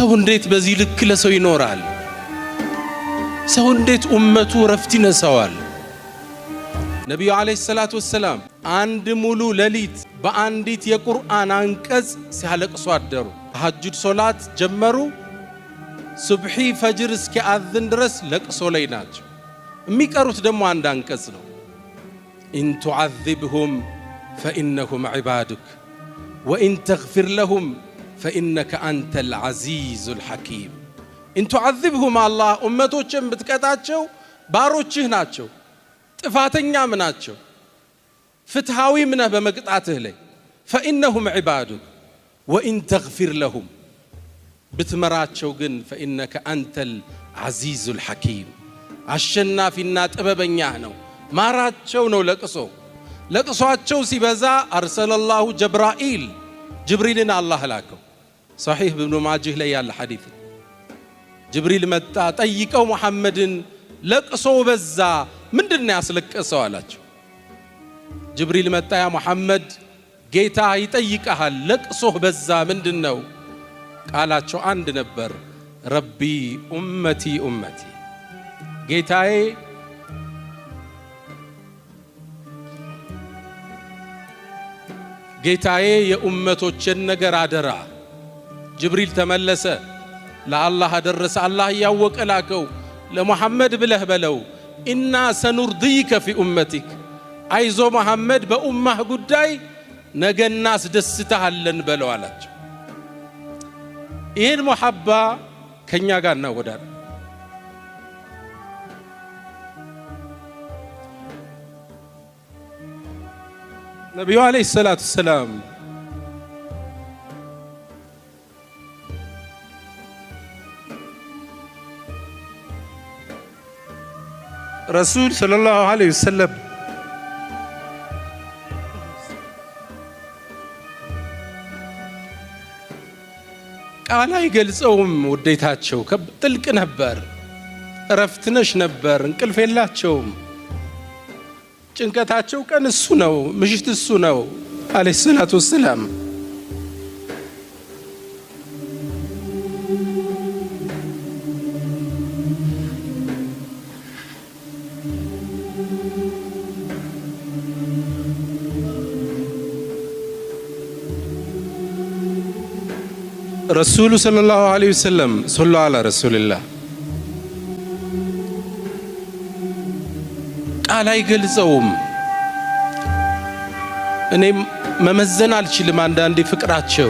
ሰው እንዴት በዚህ ልክ ለሰው ይኖራል? ሰው እንዴት ኡመቱ ረፍት ይነሳዋል? ነብዩ አለይሂ ሰላቱ ወሰለም አንድ ሙሉ ሌሊት በአንዲት የቁርአን አንቀጽ ሲያለቅሱ አደሩ። ተሐጁድ ሶላት ጀመሩ። ሱብሒ ፈጅር እስኪአዝን ድረስ ለቅሶ ላይ ናቸው። የሚቀሩት ደግሞ አንድ አንቀጽ ነው። ኢን ቱዓዚብሁም ፈኢነሁም ዒባዱክ ወኢን ተግፊር ለሁም ፈኢነከ አንተል ዐዚዙል ሐኪም። ኢን ቱዓዚብሁም አላህ ኡመቶችን ብትቀጣቸው ባሮችህ ናቸው፣ ጥፋተኛም ናቸው፣ ፍትሃዊም ነህ በመቅጣትህ ላይ። ፈኢነሁም ዒባዱክ ወኢን ተግፊር ለሁም ብትመራቸው ግን ፈኢነከ አንተል ዐዚዙል ሐኪም አሸናፊና ጥበበኛህ ነው። ማራቸው ነው ለቅሶ። ለቅሷቸው ሲበዛ አርሰለላሁ ጀብራኢል ጅብሪልን አላህ ላከው። ሰሒህ ኢብኑ ማጅህ ላይ ያለ ሐዲስ። ጅብሪል መጣ፣ ጠይቀው ሙሐመድን ለቅሶ በዛ ምንድነው ያስለቀሰው አላቸው። ጅብሪል መጣ፣ ያ ሙሐመድ ጌታ ይጠይቀሃል፣ ለቅሶህ በዛ ምንድነው? ቃላቸው አንድ ነበር፣ ረቢ ኡመቲ ኡመቲ፣ ጌታዬ የኡመቶችን ነገር አደራ። ጅብሪል ተመለሰ፣ ለአላህ አደረሰ። አላህ እያወቀ ላከው፣ ለሙሐመድ ብለህ በለው ኢና ሰኑርዲከ ፊ ኡመቲክ፣ አይዞ መሐመድ በኡማህ ጉዳይ ነገ እናስደስተሃለን በለው አላቸው። ይህን ሙሐባ ከኛ ጋር እናወዳል። ነቢዩ አለይሂ ሰላቱ ወሰላም ረሱል ሰለላሁ ዐለይሂ ወሰለም ቃል አይገልጸውም። ውዴታቸው ጥልቅ ነበር፣ እረፍት ነሽ ነበር፣ እንቅልፍ የላቸውም። ጭንቀታቸው ቀን እሱ ነው፣ ምሽት እሱ ነው አለይሂ ሰላቱ ወሰላም። ረሱሉ ሰለላሁ ዐለይሂ ወሰለም ሶሉ ዐላ ረሱልላህ ቃል አይገልጸውም። እኔም መመዘን አልችልም አንዳንዴ ፍቅራቸው